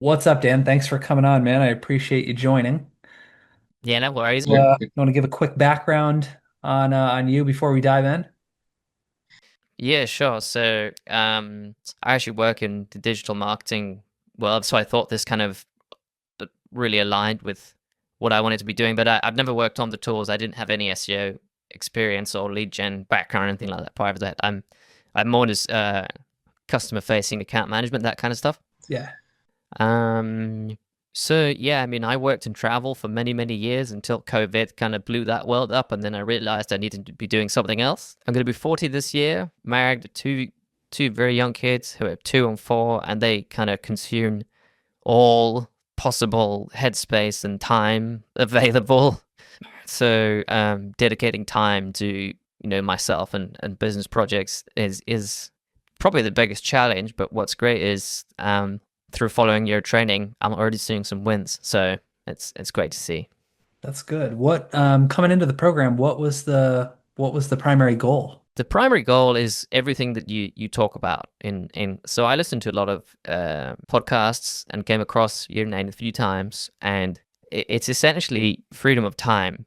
What's up, Dan? Thanks for coming on, man. I appreciate you joining. Yeah, no worries. You want to give a quick background on you before we dive in? Yeah, sure. I actually work in the digital marketing world, so I thought this kind of really aligned with what I wanted to be doing. But I've never worked on the tools. I didn't have any SEO experience or lead gen background or anything like that prior to that. I'm more just customer facing, account management, that kind of stuff. Yeah, Um, so yeah, I mean, I worked in travel for many, many years until COVID kind of blew that world up, and then I realized I needed to be doing something else. I'm going to be 40 this year, married to two very young kids who are 2 and 4, and they kind of consume all possible headspace and time available. So dedicating time to myself and business projects is probably the biggest challenge. But what's great is through following your training, I'm already seeing some wins. So it's great to see. that's good. What coming into the program, what was the primary goal? The primary goal is everything that you talk about in so I listened to a lot of podcasts and came across your name a few times, and it's essentially freedom of time.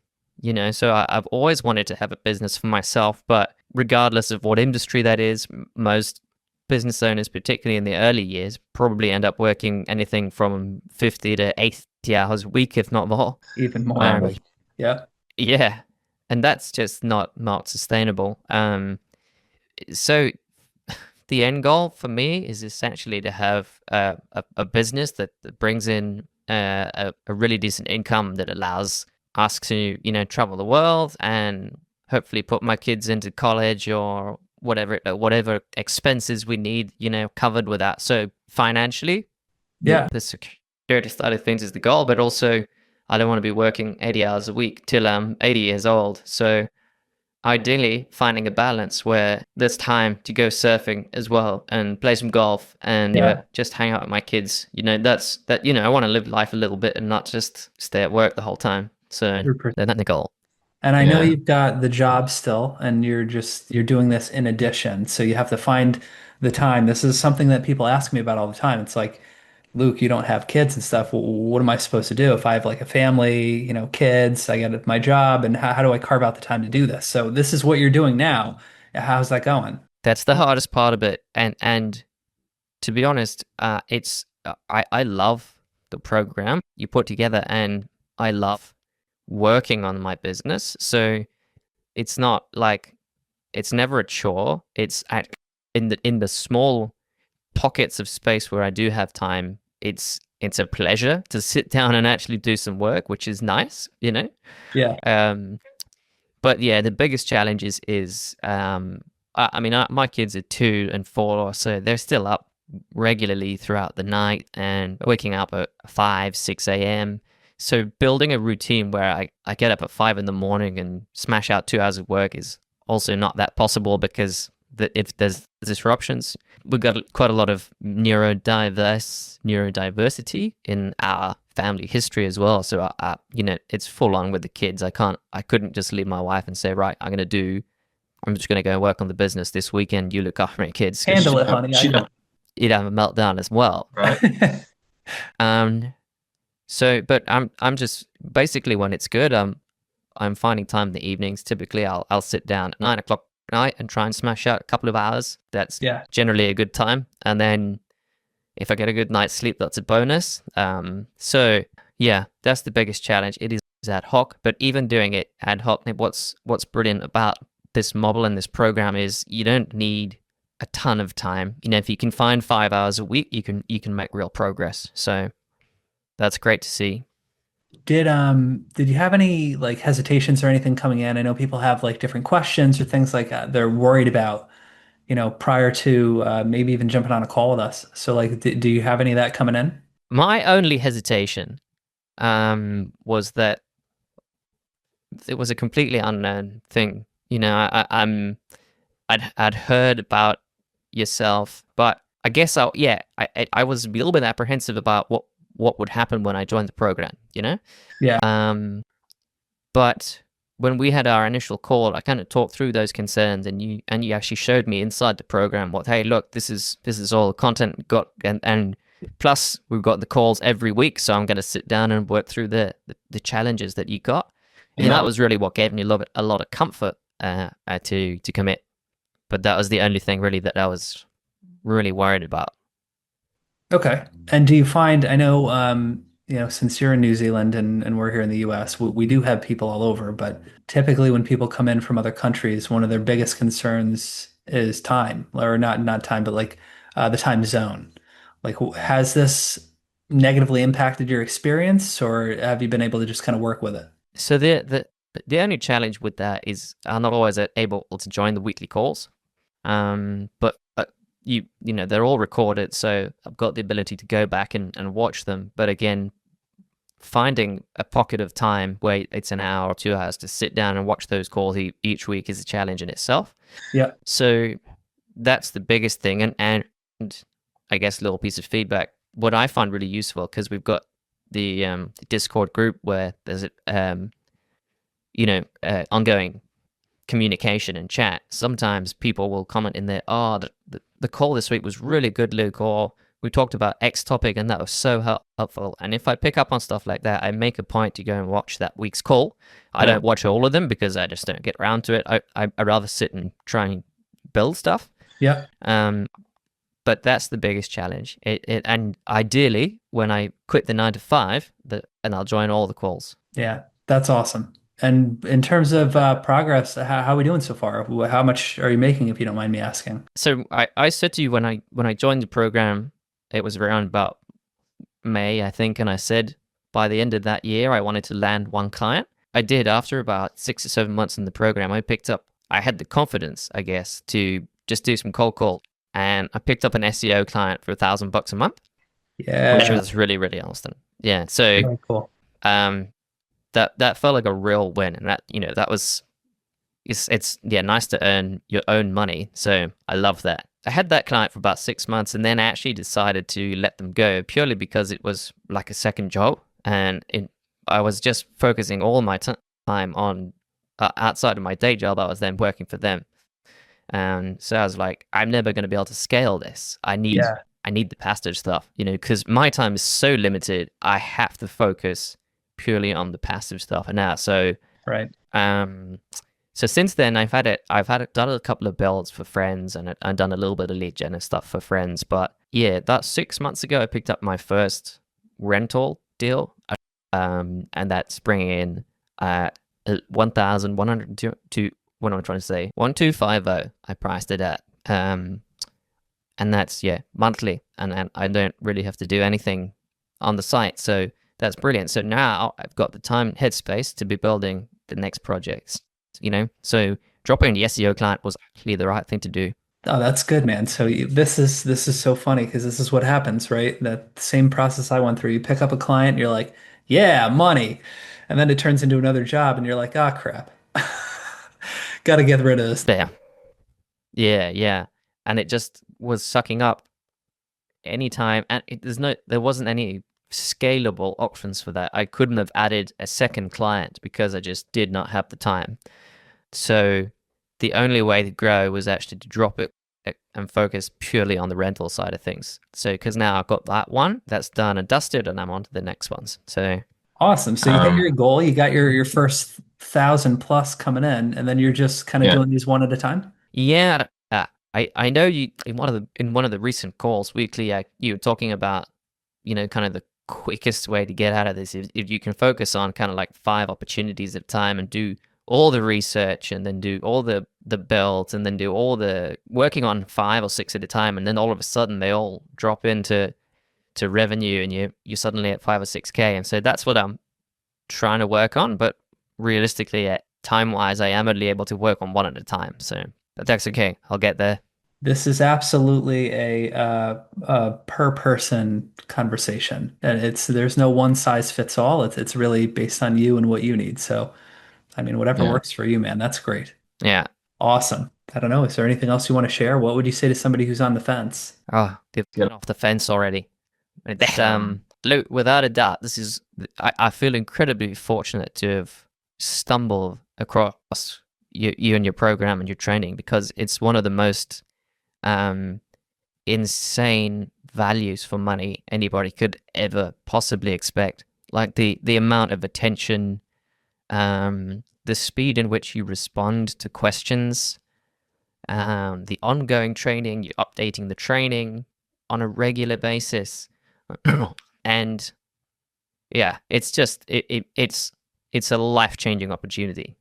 So I've always wanted to have a business for myself, but regardless of what industry that is, most business owners, particularly in the early years, probably end up working anything from 50 to 80 hours a week, if not more. Even more. um, Yeah. yeah, and that's just not sustainable. So the end goal for me is essentially to have a business that brings in a really decent income that allows us to travel the world and hopefully put my kids into college or whatever expenses we need covered with that. So financially, Yeah. the security side of things is the goal, but also I don't want to be working 80 hours a week till I'm 80 years old. So ideally finding a balance where there's time to go surfing as well and play some golf and Yeah. just hang out with my kids. I want to live life a little bit and not just stay at work the whole time. So 100%. that's the goal. And I know Yeah. you've got the job still, and you're doing this in addition. So you have to find the time. This is something that people ask me about all the time. It's like, Luke, you don't have kids and stuff. What am I supposed to do if I have like a family, kids, I got my job, and how do I carve out the time to do this? So this is what you're doing now. How's that going? That's the hardest part of it. And to be honest, it's I love the program you put together, and I love working on my business. So it's not like it's never a chore. It's in the small pockets of space where I do have time. It's a pleasure to sit down and actually do some work, which is nice. Yeah. Um, but yeah, the biggest challenge is I mean, my kids are 2 and 4, so they're still up regularly throughout the night and waking up at 5, 6 a.m. So building a routine where I get up at 5 in the morning and smash out 2 hours of work is also not that possible because if there's disruptions, we've got quite a lot of neurodiversity in our family history as well. So it's full on with the kids. I couldn't just leave my wife and say, right, I'm just gonna go work on the business this weekend. You look after my kids because Handle it, honey. I know. you'd have a meltdown as well, right? Um, but I'm just basically when it's good, I'm finding time in the evenings. Typically, I'll sit down at 9 o'clock at night and try and smash out a couple of hours. That's Yeah. generally a good time. And then if I get a good night's sleep, that's a bonus. So yeah, that's the biggest challenge. It is ad hoc, but even doing it ad hoc, what's brilliant about this model and this program is you don't need a ton of time. If you can find 5 hours a week, you can make real progress. So that's great to see. Did you have any like hesitations or anything coming in? I know people have like different questions or things like they're worried about, prior to maybe even jumping on a call with us. So like, do you have any of that coming in? My only hesitation was that it was a completely unknown thing. I'd heard about yourself, but I guess I was a little bit apprehensive about what would happen when I joined the program. Yeah. But when we had our initial call, I kind of talked through those concerns, and you actually showed me inside the program hey, look, this is all the content we got, and Plus, we've got the calls every week, so I'm going to sit down and work through the challenges that you got. And Yeah. that was really what gave me a lot of comfort to commit. But that was the only thing really that I was really worried about. Okay. And do you find, I know, since you're in New Zealand and we're here in the US, we do have people all over, but typically when people come in from other countries, one of their biggest concerns is time, or not time, but like the time zone. Like, has this negatively impacted your experience, or have you been able to just kind of work with it? So the only challenge with that is I'm not always able to join the weekly calls. But you know they're all recorded, so I've got the ability to go back and watch them. But again, finding a pocket of time where it's an hour or 2 hours to sit down and watch those calls each week is a challenge in itself. Yeah. So that's the biggest thing. And I guess a little piece of feedback. What I find really useful, because we've got the Discord group where there's ongoing communication and chat. Sometimes people will comment in there, "Oh, the call this week was really good, Luke," or "We talked about X topic and that was so helpful." And if I pick up on stuff like that, I make a point to go and watch that week's call. I Yeah. don't watch all of them because I just don't get around to it. I'd rather sit and try and build stuff. Yeah. But that's the biggest challenge. And ideally, when I quit the 9 to 5, and I'll join all the calls. Yeah. That's awesome. And in terms of progress, how are we doing so far? How much are you making, if you don't mind me asking? So I said to you when I joined the program, it was around about May, I think, and I said by the end of that year I wanted to land one client. I did. After about 6 or 7 months in the program, I had the confidence, I guess, to just do some cold call, and I picked up an SEO client for $1,000 a month, which Yeah. was really, really awesome. Yeah. So Very cool. um, that felt like a real win, and that was it's nice to earn your own money. So I love that. I had that client for about 6 months, and then I actually decided to let them go purely because it was like a second job, and I was just focusing all my time on outside of my day job. I was then working for them, and so I was like, I'm never going to be able to scale this. Yeah. I need the passive stuff, because my time is so limited. I have to focus purely on the passive stuff. And now, Right. um, so since then, done a couple of builds for friends, and I've done a little bit of lead gen and stuff for friends. But yeah, that 6 months ago, I picked up my first rental deal, and that's bringing in 1,102 to what am I trying to say? 1,250. I priced it at, and that's monthly, and I don't really have to do anything on the site, so that's brilliant. So now I've got the time headspace to be building the next projects. So dropping the SEO client was actually the right thing to do. Oh, that's good, man. So this is so funny because this is what happens, right? That same process I went through. You pick up a client, you're like, yeah, money. And then it turns into another job and you're like, ah, crap. Got to get rid of this. There, yeah, and it just was sucking up any time, and there wasn't any scalable options for that. I couldn't have added a second client because I just did not have the time. So the only way to grow was actually to drop it and focus purely on the rental side of things. So because now I've got that one that's done and dusted, and I'm on to the next ones. So Awesome. So you hit your goal, you got your first 1,000 plus coming in, and then you're just kind of yeah, doing these one at a time. yeah. I know you in one of the recent calls weekly. You were talking about kind of the quickest way to get out of this is if you can focus on kind of like 5 opportunities at a time and do all the research, and then do all the builds, and then do all the working on 5 or 6 at a time, and then all of a sudden they all drop into revenue, and you're suddenly at 5 or 6K. And so that's what I'm trying to work on. But realistically, time wise, I am only able to work on one at a time. So but that's okay. I'll get there. This is absolutely a per person conversation, and there's no one size fits all. It's really based on you and what you need. So, I mean, whatever Yeah. works for you, man. That's great. Yeah. Awesome. I don't know. Is there anything else you want to share? What would you say to somebody who's on the fence? Oh, they've gone off the fence already. It's, Luke, without a doubt, I feel incredibly fortunate to have stumbled across you and your program and your training, because it's one of the most insane values for money anybody could ever possibly expect. Like the amount of attention, the speed in which you respond to questions, the ongoing training, you're updating the training on a regular basis, and yeah, it's just it's a life changing opportunity,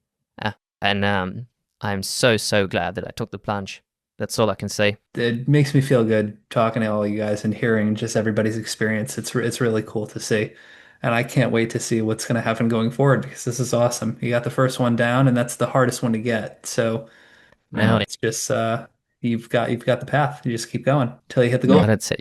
and I'm so glad that I took the plunge. That's all I can say. It makes me feel good talking to all you guys and hearing just everybody's experience. It's really cool to see. And I can't wait to see what's going to happen going forward because this is awesome. You got the first one down and that's the hardest one to get. So, Nailed it. it's just you've got the path. You just keep going until you hit the What goal. I'd say.